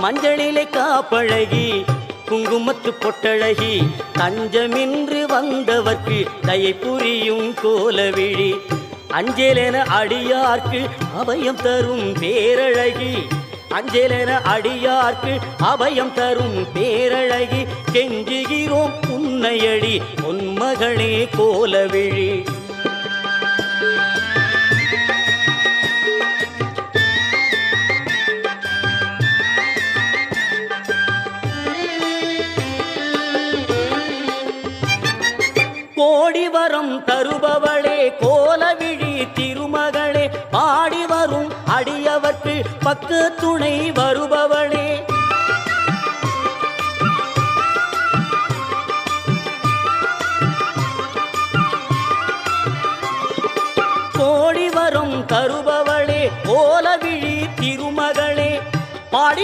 மஞ்சளிலே காப்பழகி குங்குமத்து பொட்டழகி தஞ்சமின்று வந்தவர்க்கு தயை புரியும் கோலவிழி அஞ்சலென அடியார்க்கு அபயம் தரும் பேரழகி அஞ்சலென அடியார்க்கு அபயம் தரும் பேரழகி கெஞ்சுகிறோம் உன்னையடி பொன்மகளே கோலவிழி கோடி வரம் தருபவளே கோலவிழி திருமகளே பாடி வரும் அடியவர்க்கு பக்கு துணை வருபவளே கோடி வரம் தருபவளே கோலவிழி திருமகளே பாடி